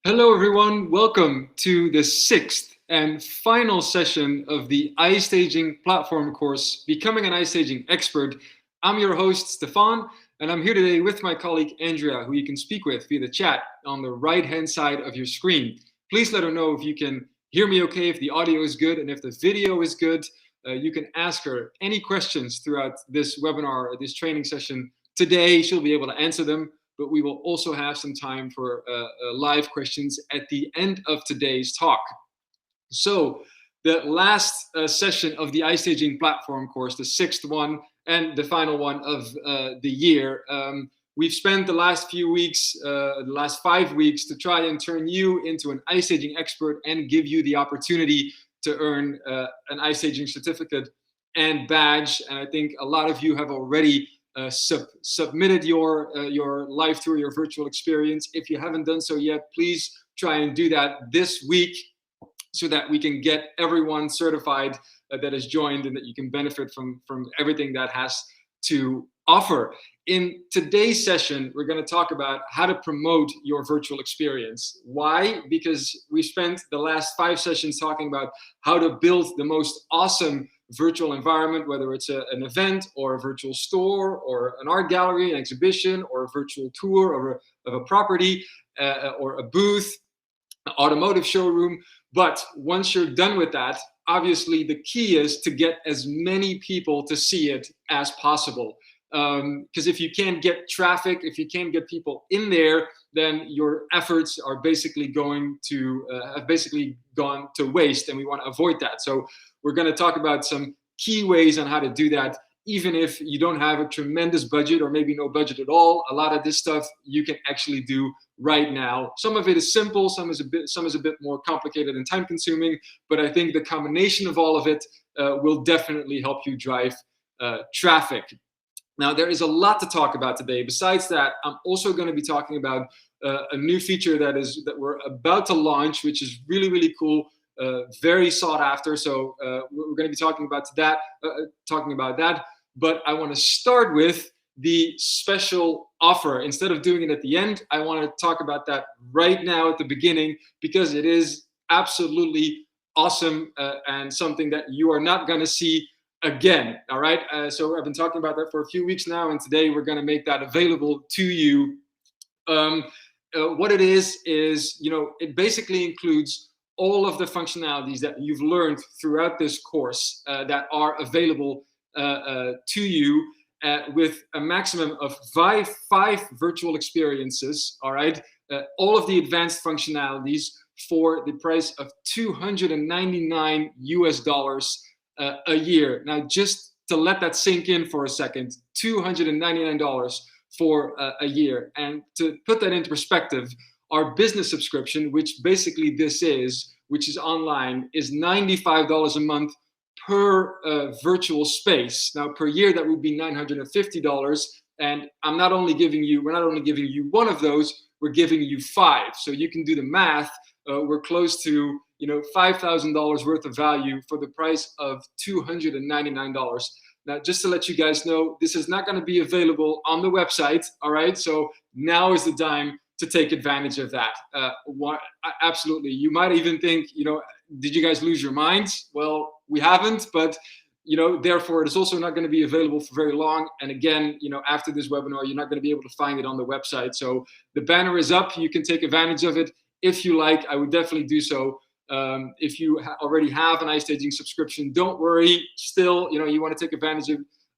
Hello, everyone. Welcome to the sixth and final session of the iStaging platform course, Becoming an iStaging Expert. I'm your host, Stefan, and I'm here today with my colleague, Andrea, who you can speak with via the chat on the right-hand side of your screen. Please let her know if you can hear me okay, if the audio is good, and if the video is good. You can ask her any questions throughout this webinar, this training session today. She'll be able to answer them. But we will also have some time for live questions at the end of today's talk. So the last session of the iStaging platform course, the sixth one and the final one of the year, we've spent the last few weeks, the last 5 weeks, to try and turn you into an iStaging expert and give you the opportunity to earn an iStaging certificate and badge. And I think a lot of you have already submitted your live tour, your virtual experience. If you haven't done so yet, please try and do that this week so that we can get everyone certified that has joined and that you can benefit from everything that has to offer. In today's session, we're going to talk about how to promote your virtual experience. Why? Because we spent the last 5 sessions talking about how to build the most awesome virtual environment, whether it's an event or a virtual store or an art gallery, an exhibition, or a virtual tour of a property or a booth, an automotive showroom. But once you're done with that, obviously the key is to get as many people to see it as possible. Because if you can't get traffic, if you can't get people in there, then your efforts are basically going to have basically gone to waste, and we want to avoid that. So we're going to talk about some key ways on how to do that. Even if you don't have a tremendous budget or maybe no budget at all, a lot of this stuff you can actually do right now. Some of it is simple, some is a bit more complicated and time consuming, but I think the combination of all of it will definitely help you drive traffic. Now, there is a lot to talk about today. Besides that, I'm also going to be talking about a new feature that we're about to launch, which is really, really cool, very sought after. So we're going to be talking about that. But I want to start with the special offer. Instead of doing it at the end, I want to talk about that right now at the beginning, because it is absolutely awesome and something that you are not going to see again. All right. So I've been talking about that for a few weeks now, and today we're going to make that available to you. What it is, it basically includes all of the functionalities that you've learned throughout this course that are available to you with a maximum of five virtual experiences. All right. All of the advanced functionalities for the price of $299 US a year. Now, just to let that sink in for a second, $299 for a year. And to put that into perspective, our business subscription, which basically this is, which is online, is $95 a month per virtual space. Now, per year, that would be $950. And we're not only giving you one of those, we're giving you 5. So you can do the math. We're close to $5,000 worth of value for the price of $299. Now, just to let you guys know, this is not going to be available on the website. All right. So now is the time to take advantage of that. Absolutely. You might even think, did you guys lose your minds? Well, we haven't, but therefore, it is also not going to be available for very long. And again, after this webinar, you're not going to be able to find it on the website. So the banner is up. You can take advantage of it if you like. I would definitely do so. If you already have an iStaging subscription, don't worry. Still, you want to take advantage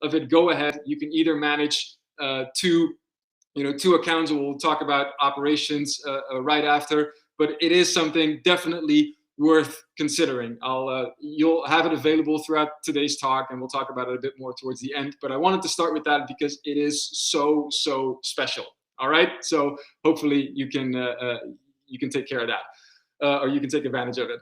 of it, go ahead. You can either manage two accounts, and we'll talk about operations right after. But it is something definitely worth considering. You'll have it available throughout today's talk, and we'll talk about it a bit more towards the end. But I wanted to start with that because it is so special. All right. So hopefully you can take care of that. Or you can take advantage of it.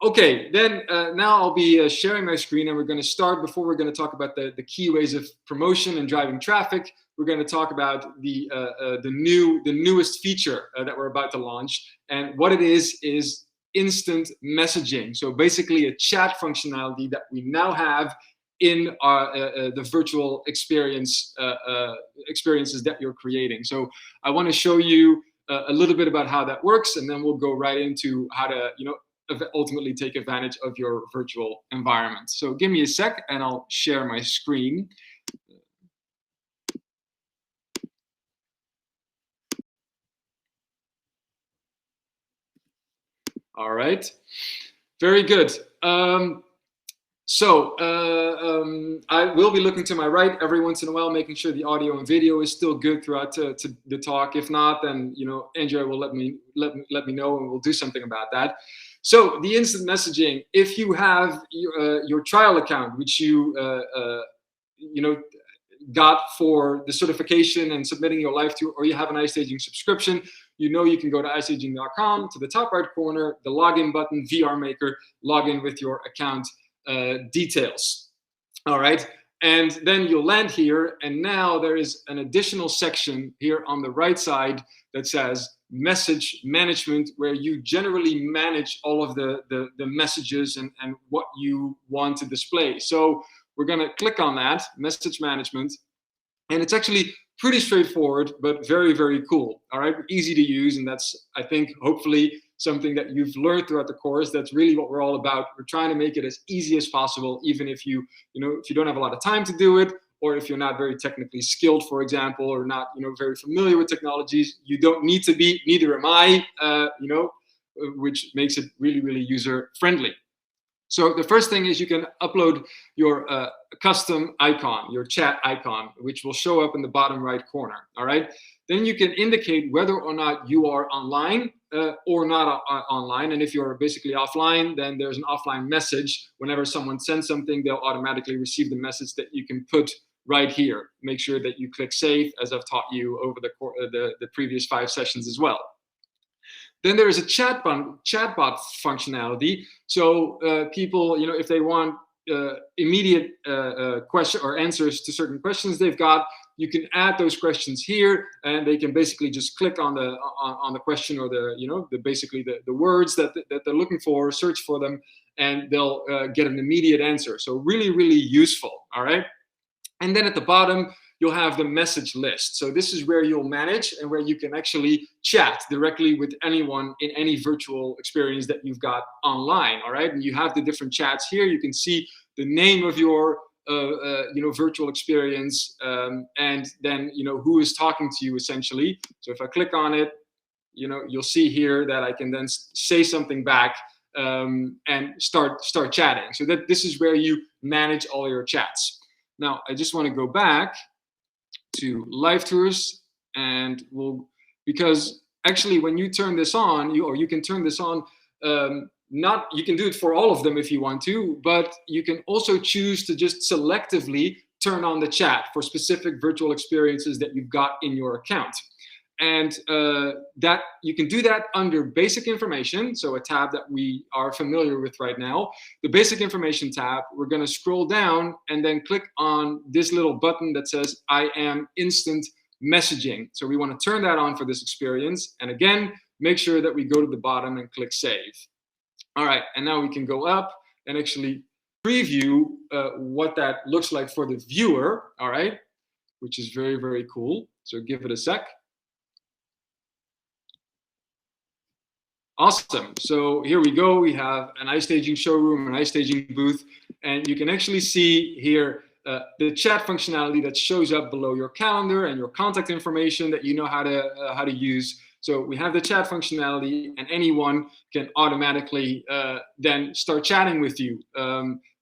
Okay, then now I'll be sharing my screen, and we're going to start. Before we're going to talk about the key ways of promotion and driving traffic, we're going to talk about the newest feature that we're about to launch. And what it is instant messaging. So basically a chat functionality that we now have in the virtual experiences that you're creating. So I want to show you a little bit about how that works, and then we'll go right into how to, ultimately take advantage of your virtual environment. So give me a sec and I'll share my screen. All right, very good. I will be looking to my right every once in a while, making sure the audio and video is still good throughout to the talk. If not, then Andrea will let me know, and we'll do something about that. So the instant messaging, if you have your trial account, which you got for the certification and submitting your live to, or you have an iStaging subscription, you can go to iStaging.com, to the top right corner, the login button, VR Maker, log in with your account details. All right, and then you'll land here, and now there is an additional section here on the right side that says message management, where you generally manage all of the messages and what you want to display. So we're going to click on that, message management, and it's actually pretty straightforward, but very, very cool. All right, easy to use, and that's, I think, hopefully something that you've learned throughout the course. That's really what we're all about. We're trying to make it as easy as possible, even if you don't have a lot of time to do it, or if you're not very technically skilled, for example, or not very familiar with technologies. You don't need to be. Neither am I. Which makes it really, really user friendly. So the first thing is you can upload your custom icon, your chat icon, which will show up in the bottom right corner. All right. Then you can indicate whether or not you are online or not online. And if you're basically offline, then there's an offline message. Whenever someone sends something, they'll automatically receive the message that you can put right here. Make sure that you click save, as I've taught you over the previous 5 sessions as well. Then there is a chatbot functionality. So people, if they want immediate question or answers to certain questions they've got, you can add those questions here, and they can basically just click on the question, or basically the words that they're looking for, search for them, and they'll get an immediate answer. So really, really useful. All right. And then at the bottom, you'll have the message list. So this is where you'll manage and where you can actually chat directly with anyone in any virtual experience that you've got online. All right. And you have the different chats here. You can see the name of your virtual experience, and then who is talking to you essentially. So if I click on it, you'll see here that I can then say something back and start chatting. So that this is where you manage all your chats. Now I just want to go back to live tours, and because actually when you turn this on, you can turn this on. You can do it for all of them if you want to, but you can also choose to just selectively turn on the chat for specific virtual experiences that you've got in your account. And that you can do that under basic information, so a tab that we are familiar with right now. The basic information tab, we're going to scroll down and then click on this little button that says I am instant messaging. So we want to turn that on for this experience, and again, make sure that we go to the bottom and click save. All right, and now we can go up and actually preview what that looks like for the viewer. All right, which is very, very cool. So give it a sec. Awesome. So here we go. We have an iStaging showroom, an iStaging booth, and you can actually see here the chat functionality that shows up below your calendar and your contact information that you know how to use. So we have the chat functionality, and anyone can automatically then start chatting with you.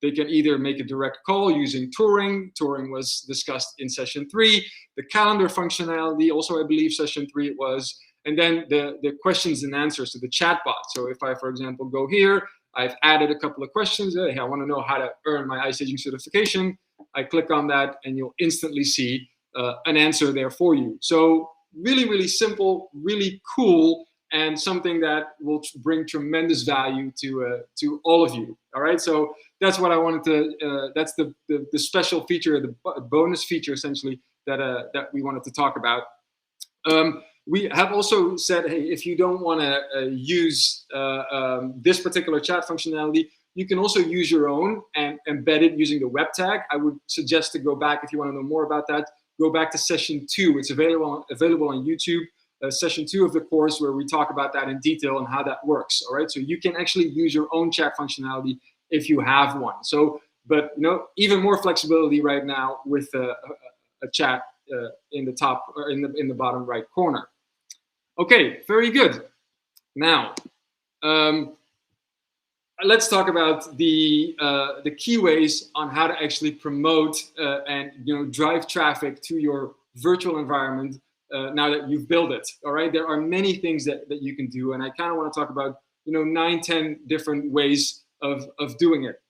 They can either make a direct call using Touring. Touring was discussed in session 3. The calendar functionality, also I believe session 3 it was. And then the questions and answers to the chatbot. So if I, for example, go here, I've added a couple of questions. Hey, I want to know how to earn my iStaging certification. I click on that, and you'll instantly see an answer there for you. So really, really simple, really cool, and something that will bring tremendous value to all of you. All right, so that's what I wanted to. That's the special feature, the bonus feature, essentially, that we wanted to talk about. We have also said, hey, if you don't want to use this particular chat functionality, you can also use your own and embed it using the web tag. I would suggest to go back, if you want to know more about that, go back to session 2. It's available on YouTube. session 2 of the course where we talk about that in detail and how that works. All right, so you can actually use your own chat functionality if you have one. So, but even more flexibility right now with a chat in the top or in the bottom right corner. Okay, very good. Now, let's talk about the key ways on how to actually promote and drive traffic to your virtual environment now that you've built it. All right, there are many things that you can do, and I kind of want to talk about 9-10 different ways of doing it.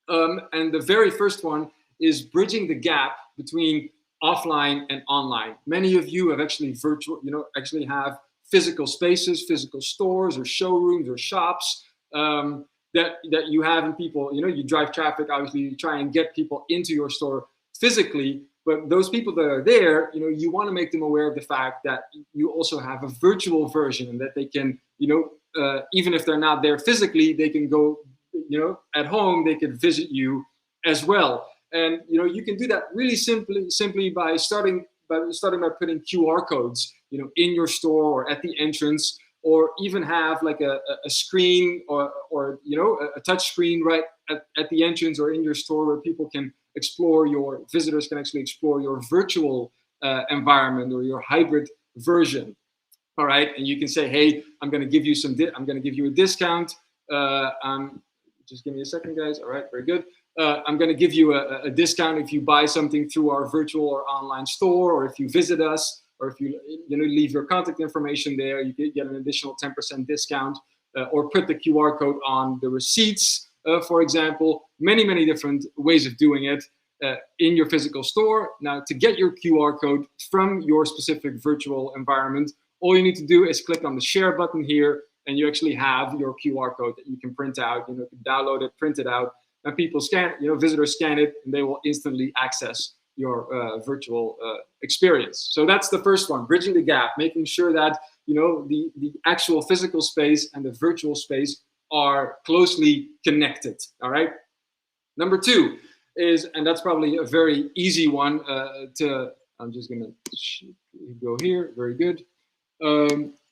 And the very first one is bridging the gap between offline and online. Many of you have actually actually have physical spaces, physical stores or showrooms or shops that you have, and people, you drive traffic, obviously you try and get people into your store physically, but those people that are there, you want to make them aware of the fact that you also have a virtual version, and that they can, even if they're not there physically, they can go, at home, they can visit you as well. And you can do that really simply by starting by putting QR codes, in your store or at the entrance, or even have like a screen or a touch screen right at the entrance or in your store, where people can explore, your visitors can actually explore your virtual environment or your hybrid version. All right, and you can say, hey, I'm going to give you a discount. Just give me a second, guys. All right, very good. I'm going to give you a discount if you buy something through our virtual or online store, or if you visit us, or if you leave your contact information there, you get an additional 10% discount, or put the QR code on the receipts, for example. Many different ways of doing it in your physical store. Now, to get your QR code from your specific virtual environment, all you need to do is click on the share button here, and you actually have your QR code that you can print out. You can download it, print it out, and people scan it, visitors scan it, and they will instantly access your virtual experience. So that's the first one, bridging the gap, making sure that the actual physical space and the virtual space are closely connected. All right. Number 2 is, and that's probably a very easy one I'm just gonna go here. Very good.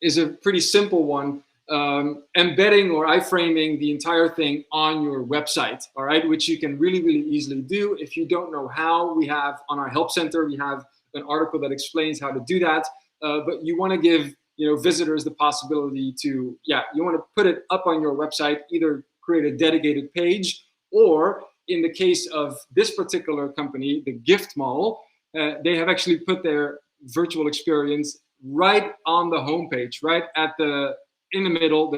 Is a pretty simple one. Embedding or iframing the entire thing on your website, all right, which you can really easily do. If you don't know how, we have on our help center, we have an article that explains how to do that. But you want to give visitors the possibility to, you want to put it up on your website, either create a dedicated page, or in the case of this particular company, the Gift Mall, they have actually put their virtual experience right on the homepage, right at in the middle,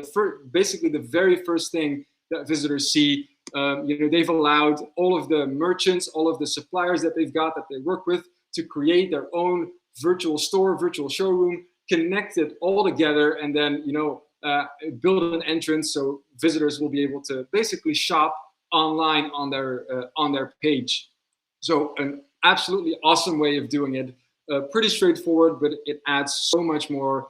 basically the very first thing that visitors see. They've allowed all of the merchants, all of the suppliers that they've got, that they work with, to create their own virtual store, virtual showroom, connect it all together, and then build an entrance so visitors will be able to basically shop online on their page. So an absolutely awesome way of doing it. Pretty straightforward, but it adds so much more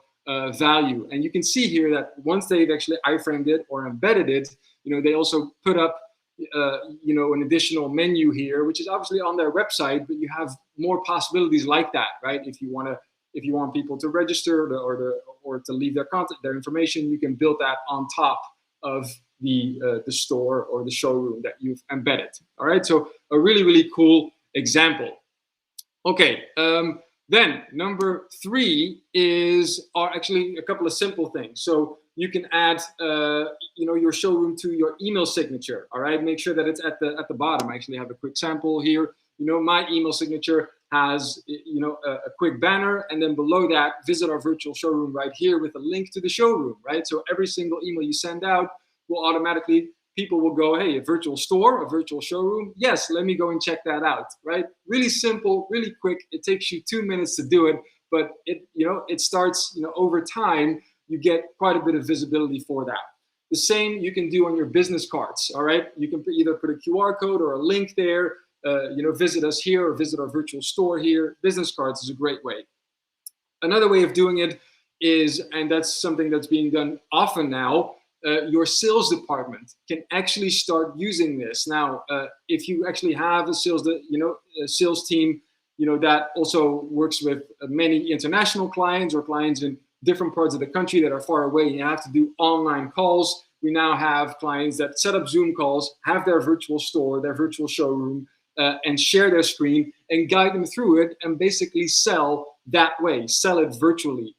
value. And you can see here that once they've actually iframed it or embedded it, they also put up an additional menu here, which is obviously on their website, but you have more possibilities like that, right? If you want people to register or to leave their information, you can build that on top of the store or the showroom that you've embedded. All right, so a really cool example. Okay. Then number 3 are actually a couple of simple things. So you can add, your showroom to your email signature. All right, make sure that it's at the bottom. I actually have a quick sample here. My email signature has, a quick banner, and then below that, visit our virtual showroom right here with a link to the showroom. Right, so every single email you send out will automatically, people will go, hey, a virtual store, a virtual showroom. Yes, let me go and check that out, right? Really simple, really quick. It takes you 2 minutes to do it, but it starts, over time, you get quite a bit of visibility for that. The same you can do on your business cards, all right? You can either put a QR code or a link there, visit us here or visit our virtual store here. Business cards is a great way. Another way of doing it is, and that's something that's being done often now, your sales department can actually start using this now. If you actually have a sales team, that also works with many international clients or clients in different parts of the country that are far away. You have to do online calls. We now have clients that set up Zoom calls, have their virtual store, their virtual showroom, and share their screen and guide them through it and basically sell that way, sell it virtually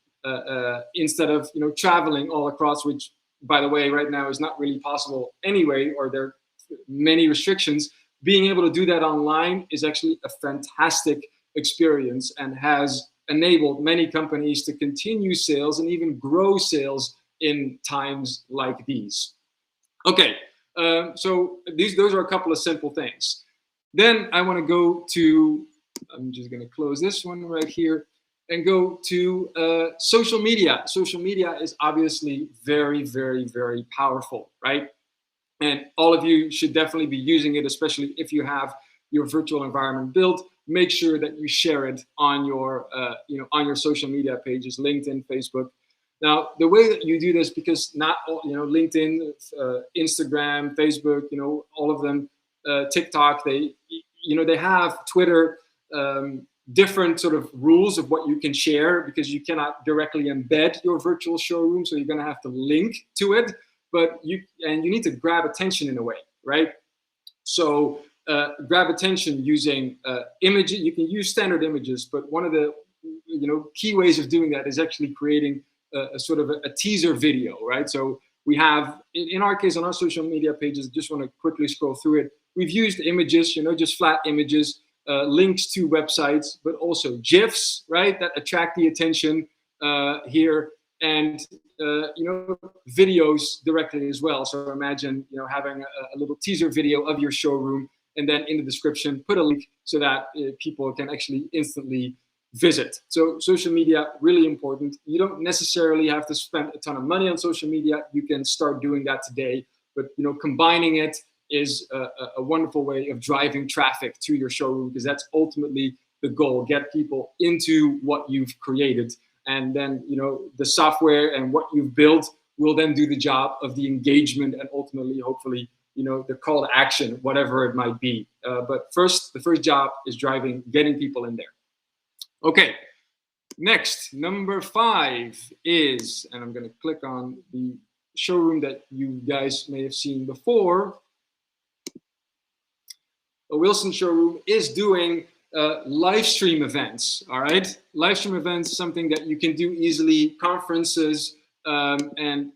instead of traveling all across, which, by the way, right now is not really possible anyway, or there are many restrictions. Being able to do that online is actually a fantastic experience and has enabled many companies to continue sales and even grow sales in times like these. Okay, so those are a couple of simple things. Then I want to go to, I'm just going to close this one right here and go to social media. Social media is obviously very, very, very powerful, right? And all of you should definitely be using it, especially if you have your virtual environment built. Make sure that you share it on your, on your social media pages, LinkedIn, Facebook. Now, the way that you do this, because not all, LinkedIn, Instagram, Facebook, all of them, TikTok, they have Twitter, different sort of rules of what you can share, because you cannot directly embed your virtual showroom, so you're going to have to link to it. But you need to grab attention in a way, right? So grab attention using images. You can use standard images, but one of the key ways of doing that is actually creating a sort of a teaser video, right? So we have, in our case, on our social media pages, just want to quickly scroll through it. We've used images, just flat images, links to websites, but also GIFs, right, that attract the attention here, and videos directly as well. So imagine having a little teaser video of your showroom, and then in the description put a link so that people can actually instantly visit. So social media, really important. You don't necessarily have to spend a ton of money on social media. You can start doing that today, but combining it is a wonderful way of driving traffic to your showroom, because that's ultimately the goal. Get people into what you've created, and then the software and what you've built will then do the job of the engagement and ultimately, hopefully, the call to action, whatever it might be. But the first job is getting people in there. Okay, next, number 5 is, and I'm going to click on the showroom that you guys may have seen before. A Wilson showroom is doing live stream events. All right, live stream events, something that you can do easily, conferences, and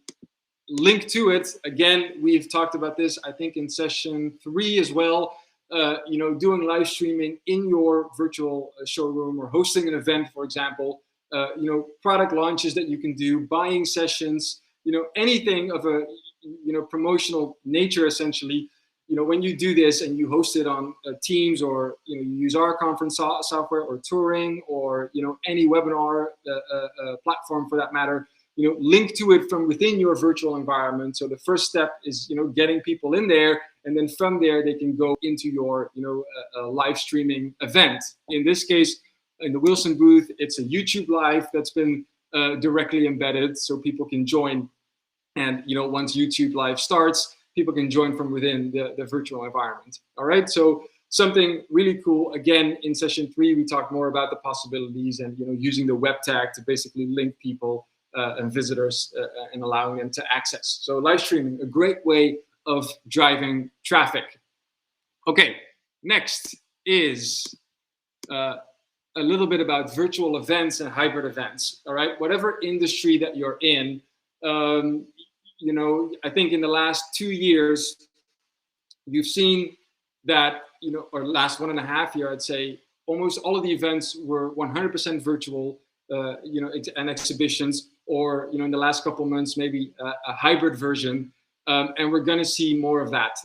link to it. Again, we've talked about this, I think, in session 3 as well. Doing live streaming in your virtual showroom, or hosting an event, for example, product launches that you can do, buying sessions, anything of a, promotional nature, essentially. When you do this and you host it on Teams, or, you use our conference software, or Touring, or, any webinar platform for that matter, link to it from within your virtual environment. So the first step is, getting people in there, and then from there they can go into your, live streaming event. In this case, in the Wilson booth, it's a YouTube live that's been directly embedded, so people can join. And once YouTube live starts, people can join from within the virtual environment. All right, so something really cool. Again, in session 3, we talked more about the possibilities and using the web tag to basically link people and visitors and allowing them to access. So live streaming, a great way of driving traffic. Okay, next is a little bit about virtual events and hybrid events. All right, whatever industry that you're in, I think in the last 2 years, you've seen that, or last 1.5 years, I'd say, almost all of the events were 100% virtual, and exhibitions, or, in the last couple of months, maybe a hybrid version. And we're going to see more of that,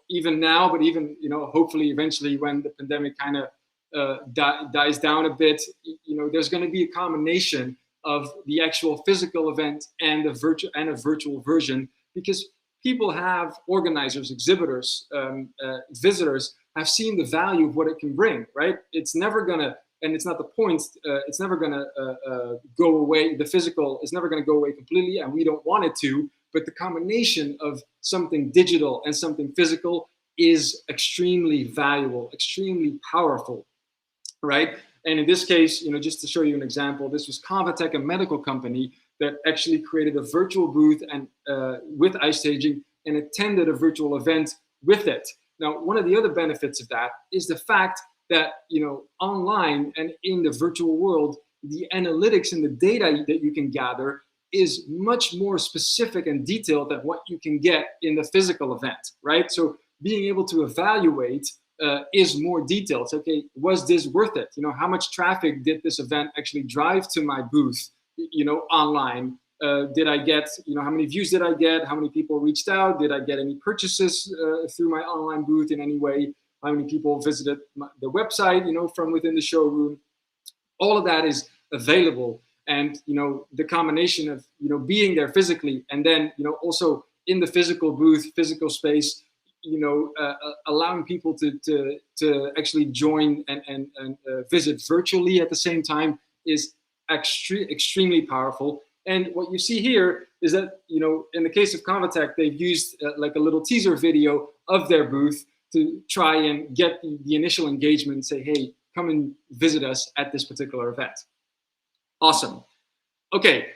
even now, but even, hopefully eventually when the pandemic kind of dies down a bit, there's going to be a combination of the actual physical event and a virtual version, because organizers, exhibitors, visitors have seen the value of what it can bring, right? It's never gonna, and it's not the point, it's never gonna go away. The physical is never gonna go away completely, and we don't want it to, but the combination of something digital and something physical is extremely valuable, extremely powerful. right? And in this case, just to show you an example, this was Convatec, a medical company that actually created a virtual booth and with iStaging and attended a virtual event with it. Now, one of the other benefits of that is the fact that online and in the virtual world, the analytics and the data that you can gather is much more specific and detailed than what you can get in the physical event, right? So being able to evaluate is more detailed. It's okay, was this worth it? How much traffic did this event actually drive to my booth, online? Did I get, how many views did I get? How many people reached out? Did I get any purchases through my online booth in any way? How many people visited the website, from within the showroom? All of that is available. And, the combination of, being there physically and then, also in the physical booth, physical space, allowing people to actually join and visit virtually at the same time is extremely powerful. And what you see here is that, in the case of Convatec, they've used like a little teaser video of their booth to try and get the initial engagement and say, hey, come and visit us at this particular event. Awesome. Okay.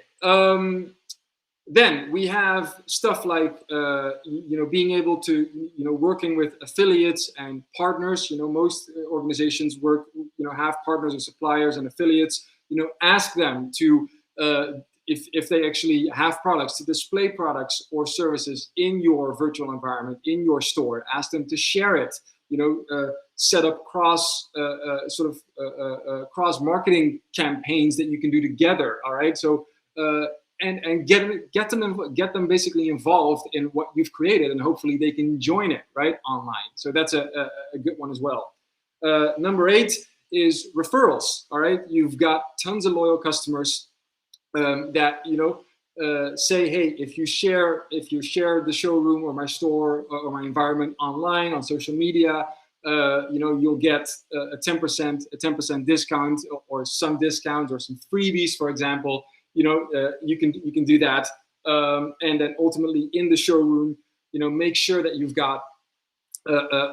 Then we have stuff like, being able to, working with affiliates and partners. Most organizations work, have partners and suppliers and affiliates. Ask them to, if they actually have products, to display products or services in your virtual environment, in your store. Ask them to share it. Set up cross marketing campaigns that you can do together. All right, so. And get them basically involved in what you've created, and hopefully they can join it right online. So that's a good one as well. Number 8 is referrals. All right, you've got tons of loyal customers that say, hey, if you share the showroom or my store or my environment online on social media, you'll get a 10% discount or some discounts or some freebies, for example. You can do that, and then ultimately in the showroom, make sure that you've got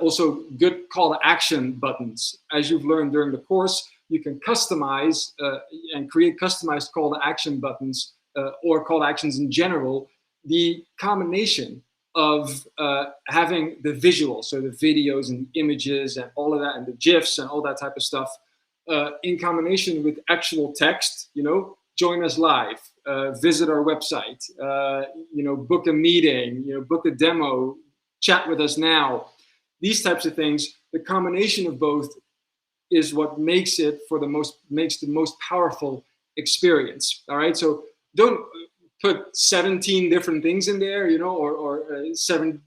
also good call to action buttons. As you've learned during the course, you can customize and create customized call to action buttons or call to actions in general. The combination of having the visuals, so the videos and images and all of that, and the GIFs and all that type of stuff, in combination with actual text, join us live, visit our website, book a meeting, book a demo, chat with us now. These types of things, the combination of both is what makes the most powerful experience. All right, so don't put 17 different things in there, or 17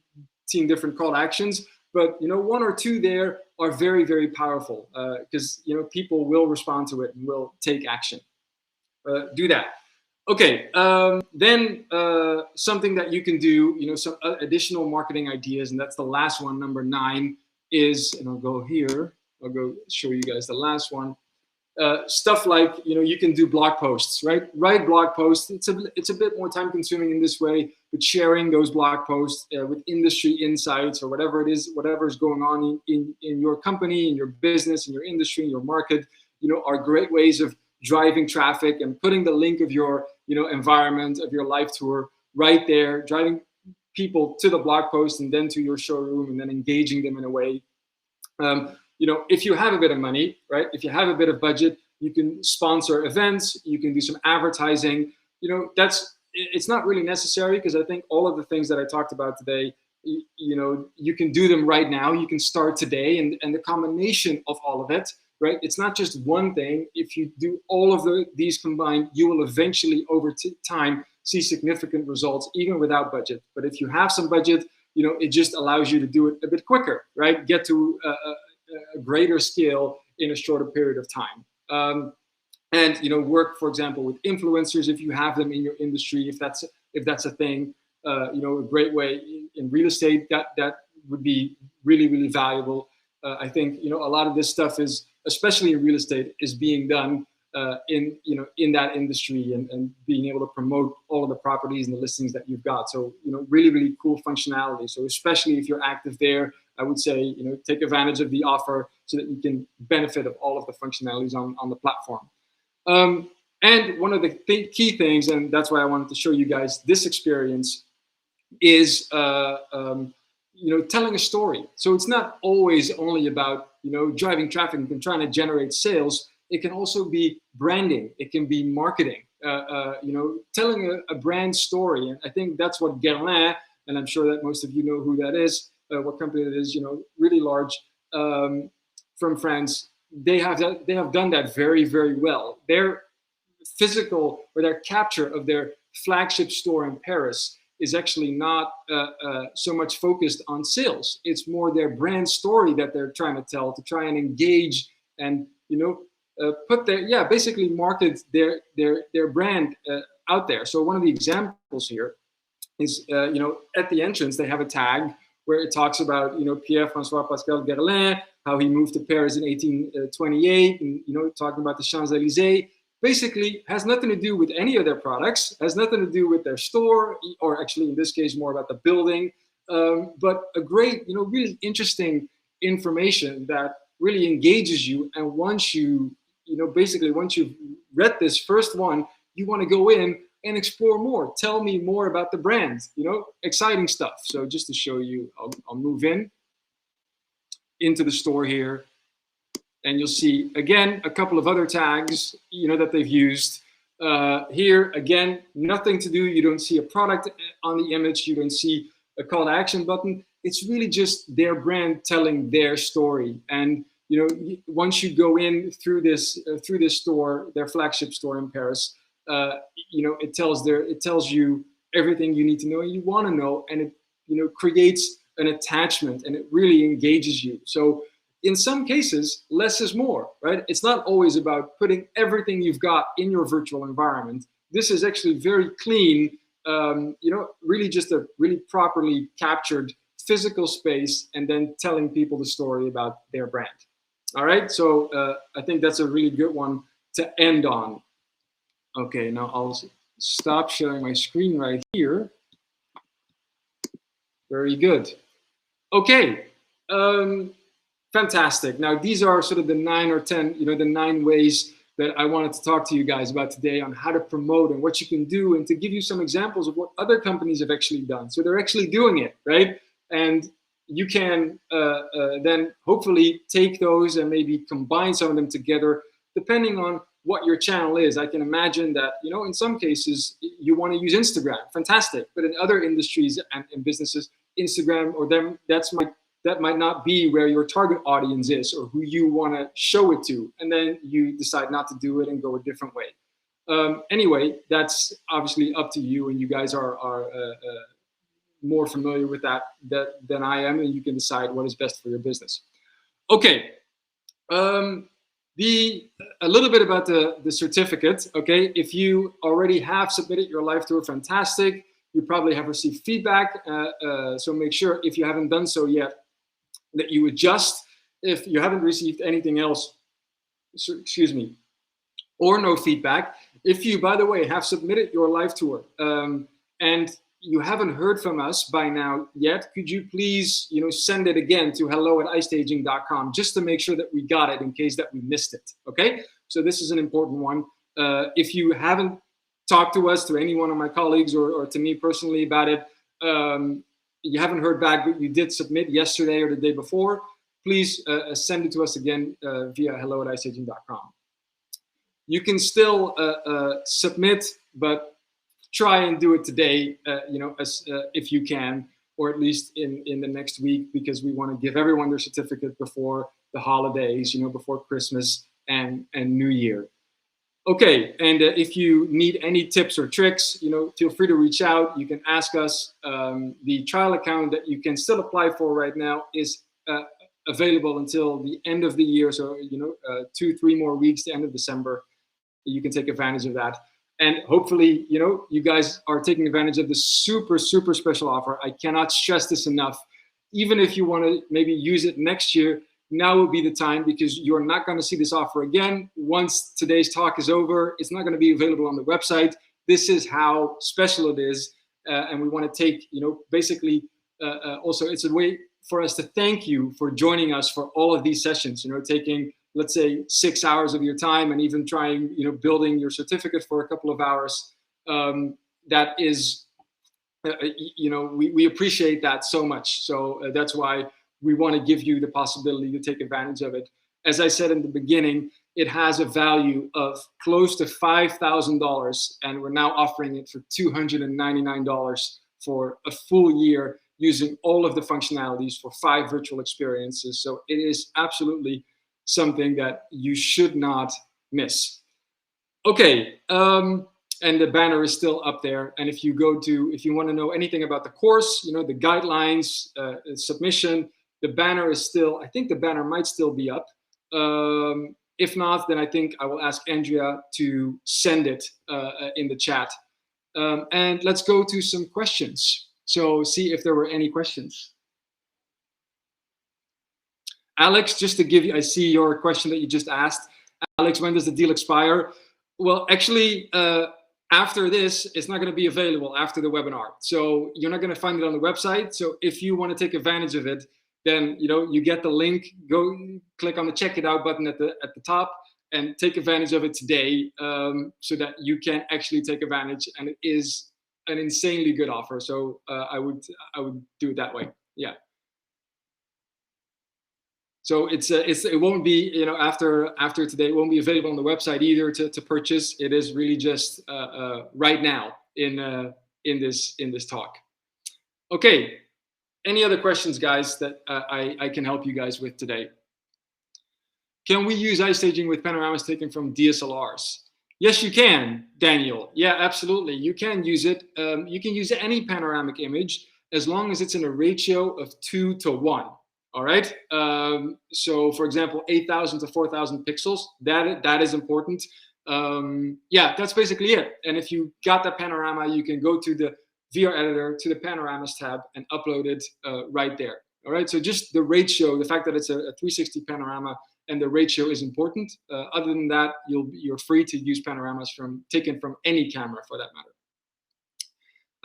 different call to actions, but 1 or 2 there are very, very powerful because people will respond to it and will take action. Do that. Okay, then something that you can do, some additional marketing ideas, and that's the last one, number 9, is, and I'll go here, I'll go show you guys the last one. Stuff like, you can do blog posts, right? Write blog posts. It's a bit more time consuming in this way, but sharing those blog posts with industry insights or whatever it is, whatever is going on in your company, in your business, in your industry, in your market, are great ways of driving traffic and putting the link of your environment, of your live tour right there, driving people to the blog post and then to your showroom and then engaging them in a way. If you have a bit of money, right? If you have a bit of budget, you can sponsor events, you can do some advertising. It's not really necessary because I think all of the things that I talked about today, you can do them right now. You can start today, and the combination of all of it, right? It's not just one thing. If you do all of these combined, you will eventually, over time, see significant results, even without budget. But if you have some budget, it just allows you to do it a bit quicker, right? Get to a greater scale in a shorter period of time. And work, for example, with influencers if you have them in your industry, if that's a thing. A great way in real estate that would be really, really valuable. I think a lot of this stuff is, especially in real estate, is being done in that industry and being able to promote all of the properties and the listings that you've got. So really, really cool functionality. So especially if you're active there, I would say take advantage of the offer so that you can benefit of all of the functionalities on the platform. And one of the key things, and that's why I wanted to show you guys this experience, is telling a story. So it's not always only about driving traffic and trying to generate sales. It can also be branding. It can be marketing. Telling a brand story. And I think that's what Guerlain, and I'm sure that most of you know who that is, what company that is, really large, from France. They have done that very, very well. Their physical, or their capture of their flagship store in Paris is actually not so much focused on sales. It's more their brand story that they're trying to tell, to try and engage and basically market their brand out there. So one of the examples here is at the entrance they have a tag where it talks about Pierre-François Pascal Guerlain, how he moved to Paris in 1828, and talking about the Champs-Élysées. Basically has nothing to do with any of their products, has nothing to do with their store, or actually in this case more about the building, but a great, really interesting information that really engages you. And once you've read this first one, you want to go in and explore more. Tell me more about the brand, exciting stuff. So just to show you, I'll move into the store here. And you'll see, again, a couple of other tags, that they've used. Here, again, nothing to do. You don't see a product on the image. You don't see a call to action button. It's really just their brand telling their story. And, once you go in through this store, their flagship store in Paris, it tells you everything you need to know and you want to know. And it, creates an attachment and it really engages you. So, in some cases, less is more, right? It's not always about putting everything you've got in your virtual environment. This is actually very clean, really just a really properly captured physical space and then telling people the story about their brand. All right, so I think that's a really good one to end on. Okay, now I'll stop sharing my screen right here. Very good. Okay. Fantastic. Now, these are sort of the 9 or 10, the 9 ways that I wanted to talk to you guys about today on how to promote and what you can do, and to give you some examples of what other companies have actually done. So they're actually doing it, right? And you can then hopefully take those and maybe combine some of them together, depending on what your channel is. I can imagine that, in some cases you want to use Instagram, fantastic. But in other industries and businesses, Instagram or them, that might not be where your target audience is or who you want to show it to. And then you decide not to do it and go a different way. Anyway, that's obviously up to you, and you guys are more familiar with that than I am, and you can decide what is best for your business. Okay, a little bit about the certificate. Okay, if you already have submitted your live tour, fantastic. You probably have received feedback, so make sure, if you haven't done so yet, that you adjust. If you haven't received anything else, or no feedback, if you, by the way, have submitted your live tour and you haven't heard from us by now yet, could you please send it again to hello@iStaging.com, just to make sure that we got it in case that we missed it. Okay, so this is an important one. If you haven't talked to us, to any one of my colleagues or to me personally about it, you haven't heard back, but you did submit yesterday or the day before, please send it to us again via hello@iStaging.com. You can still submit, but try and do it today, if you can, or at least in the next week, because we want to give everyone their certificate before the holidays, before Christmas and New Year. Okay, and if you need any tips or tricks, feel free to reach out. You can ask us. The trial account that you can still apply for right now is available until the end of the year. So, 2-3 more weeks, the end of December. You can take advantage of that. And hopefully, you guys are taking advantage of this super, super special offer. I cannot stress this enough. Even if you want to maybe use it next year, now will be the time, because you're not going to see this offer again. Once today's talk is over, it's not going to be available on the website. This is how special it is. And we want to take, basically, also it's a way for us to thank you for joining us for all of these sessions, taking, let's say, 6 hours of your time, and even trying, building your certificate for a couple of hours. That is, we appreciate that so much. So that's why we want to give you the possibility to take advantage of it. As I said in the beginning, it has a value of close to $5,000, and we're now offering it for $299 for a full year, using all of the functionalities for 5 virtual experiences. So it is absolutely something that you should not miss. Okay, and the banner is still up there. And if you want to know anything about the course, the guidelines, submission, the banner is still, I think the banner might still be up. If not, then I think I will ask Andrea to send it in the chat. And let's go to some questions. So see if there were any questions. Alex, just to give you, I see your question that you just asked. Alex, when does the deal expire? Well, actually, after this, it's not going to be available after the webinar. So you're not going to find it on the website. So if you want to take advantage of it, then you get the link, go click on the check it out button at the top, and take advantage of it today, so that you can actually take advantage. And it is an insanely good offer. So I would do it that way. Yeah. So it won't be, after today, it won't be available on the website either to purchase. It is really just right now in this talk. Okay. Any other questions, guys, that I can help you guys with today? Can we use iStaging with panoramas taken from DSLRs? Yes, you can, Daniel. Yeah, absolutely. You can use it. You can use any panoramic image as long as it's in a ratio of 2:1. All right. So, for example, 8,000 to 4,000 pixels. That is important. Yeah, that's basically it. And if you got that panorama, you can go to the VR editor, to the panoramas tab, and upload it right there. All right. So just the ratio, the fact that it's a 360 panorama, and the ratio is important. Other than that, you're free to use panoramas taken from any camera, for that matter.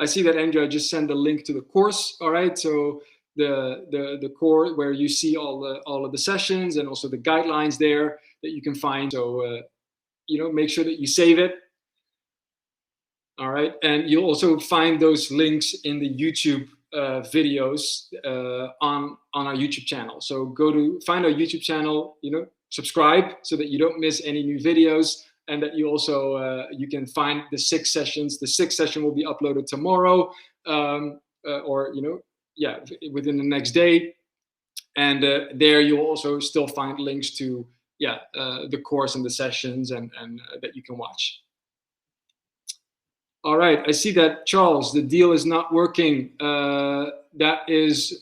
I see that Andrea just sent a link to the course. All right. So the core where you see all of the sessions, and also the guidelines there that you can find. So make sure that you save it. All right, and you'll also find those links in the YouTube videos on our YouTube channel. So find our YouTube channel, subscribe so that you don't miss any new videos, and that you also you can find the 6 sessions. The 6th session will be uploaded tomorrow, or within the next day, and there you'll also still find links to the course and the sessions and that you can watch. All right, I see that, Charles, the deal is not working. That is,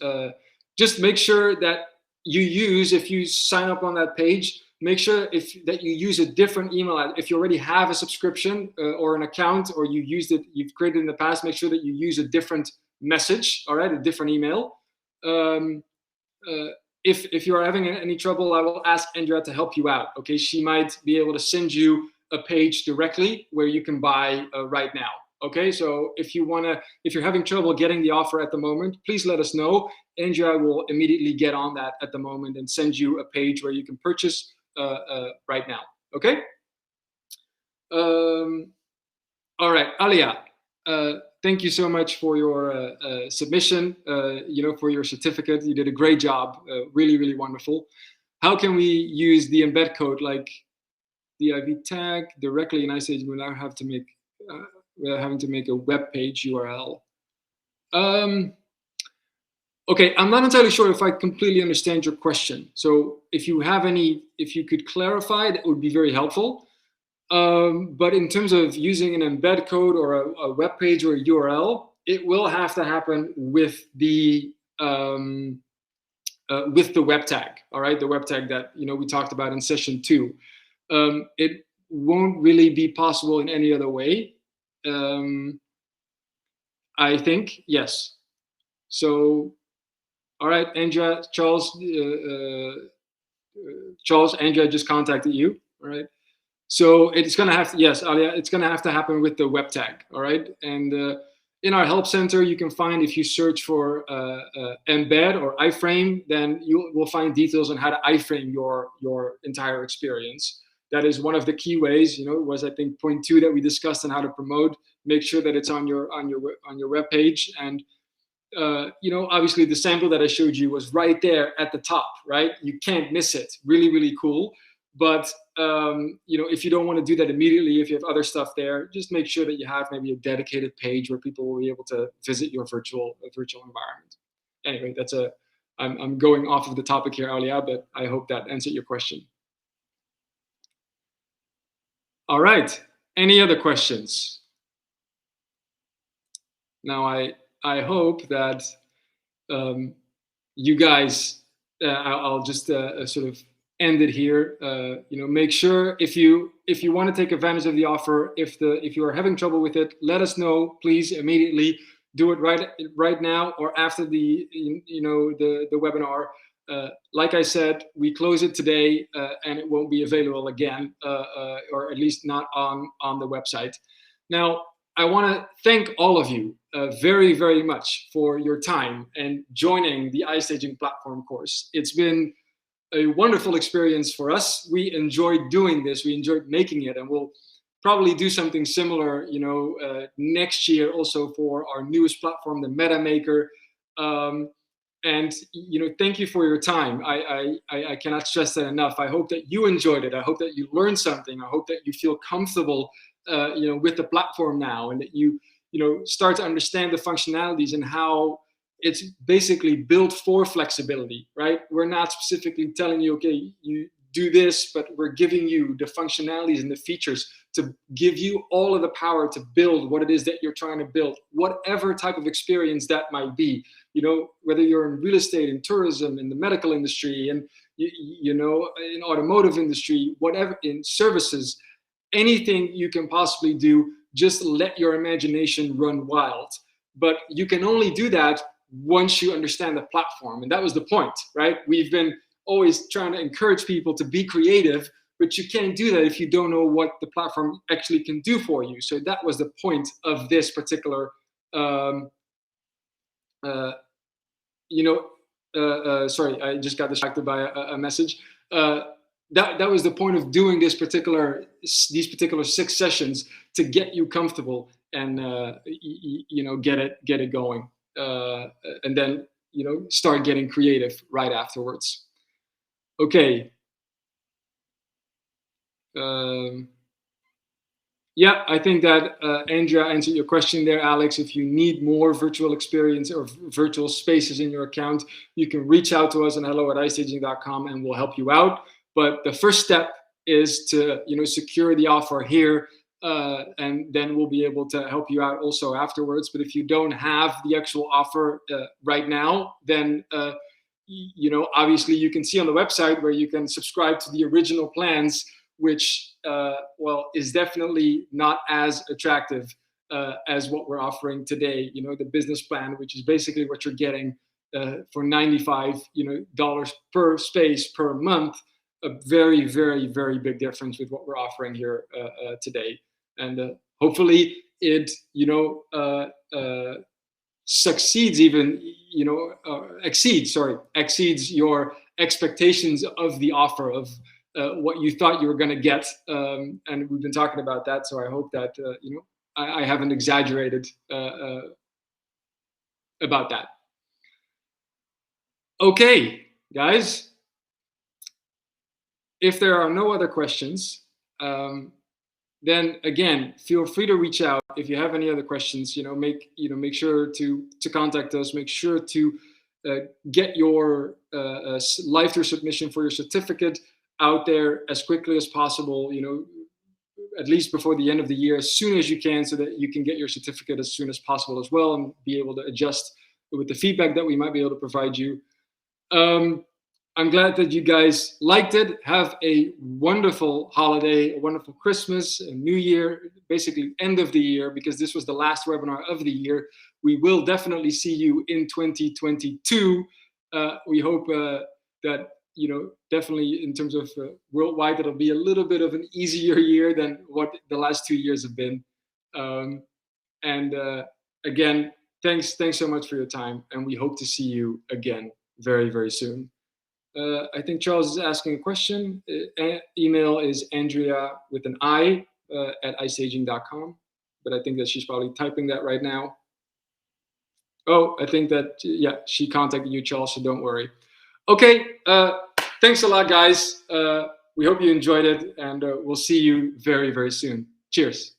just make sure that if you sign up on that page, make sure that you use a different email address. If you already have a subscription or an account, or you've created in the past, make sure that you use a different message, all right, a different email. If you're having any trouble, I will ask Andrea to help you out, okay? She might be able to send you a page directly where you can buy right now. Okay, so if you're having trouble getting the offer at the moment, please let us know. Andrea will immediately get on that at the moment and send you a page where you can purchase right now. Okay. All right, Alia, thank you so much for your submission. For your certificate, you did a great job. Really, really wonderful. How can we use the embed code like the IV tag directly in iStaging without having to make a web page URL? Okay, I'm not entirely sure if I completely understand your question. So if you could clarify, that would be very helpful. But in terms of using an embed code or a web page or a URL, it will have to happen with the web tag. All right, the web tag that we talked about in session 2. It won't really be possible in any other way. I think, yes. So, all right, Andrea, Charles, Andrea just contacted you. All right. So it's gonna have to, yes, Alia, it's gonna have to happen with the web tag. All right, and In our help center, you can find, if you search for embed or iframe, then you will find details on how to iframe your entire experience. That is one of the key ways. It was, I think, point 2 that we discussed on how to promote. Make sure that it's on your web page. And obviously the sample that I showed you was right there at the top, right? You can't miss it. Really, really cool. But if you don't want to do that immediately, if you have other stuff there, just make sure that you have maybe a dedicated page where people will be able to visit your virtual environment. Anyway, I'm going off of the topic here, Alia, but I hope that answered your question. All right. Any other questions? Now, I hope that you guys, I'll just sort of end it here. Make sure if you want to take advantage of the offer, if you are having trouble with it, let us know, please, immediately. Do it right now or after the webinar. Like I said, we close it today, and it won't be available again, or at least not on the website. Now, I want to thank all of you very, very much for your time and joining the iStaging platform course. It's been a wonderful experience for us. We enjoyed doing this. We enjoyed making it, and we'll probably do something similar, next year also for our newest platform, the MetaMaker. And thank you for your time. I cannot stress that enough. I hope that you enjoyed it. I hope that you learned something. I hope that you feel comfortable, with the platform now, and that you start to understand the functionalities and how it's basically built for flexibility, right? We're not specifically telling you, okay, you do this, but we're giving you the functionalities and the features to give you all of the power to build what it is that you're trying to build, whatever type of experience that might be. Whether you're in real estate, in tourism, in the medical industry, and in automotive industry, whatever, in services, anything you can possibly do, just let your imagination run wild. But you can only do that once you understand the platform. And that was the point, right? We've been always trying to encourage people to be creative, but you can't do that if you don't know what the platform actually can do for you. So that was the point of this particular, sorry, I just got distracted by a message. That was the point of doing these particular 6 sessions, to get you comfortable and get it going, and then start getting creative right afterwards. Okay. Yeah, I think that Andrea answered your question there, Alex. If you need more virtual experience or virtual spaces in your account, you can reach out to us on hello@istaging.com and we'll help you out. But the first step is to secure the offer here, and then we'll be able to help you out also afterwards. But if you don't have the actual offer right now, then obviously you can see on the website where you can subscribe to the original plans, which is definitely not as attractive as what we're offering today. The business plan, which is basically what you're getting for $95 dollars per space per month. A very, very, very big difference with what we're offering here today. And hopefully it succeeds, even exceeds your expectations of the offer, of what you thought you were going to get, and we've been talking about that. So I hope that I haven't exaggerated about that. Okay, guys. If there are no other questions, then again, feel free to reach out. If you have any other questions, make sure to contact us. Make sure to get your live-through submission for your certificate out there as quickly as possible. At least before the end of the year, as soon as you can, so that you can get your certificate as soon as possible as well, and be able to adjust with the feedback that we might be able to provide you. I'm glad that you guys liked it. Have a wonderful holiday, a wonderful Christmas, a New Year, basically end of the year, because this was the last webinar of the year. We will definitely see you in 2022. We hope that, definitely in terms of worldwide, it'll be a little bit of an easier year than what the last 2 years have been. again, thanks so much for your time, and we hope to see you again very, very soon. I think Charles is asking a question. Email is Andrea with an I at iStaging.com, but I think that she's probably typing that right now. Oh, I think that, yeah, she contacted you, Charles, so don't worry. Okay, thanks a lot, guys. We hope you enjoyed it, and we'll see you very, very soon. Cheers.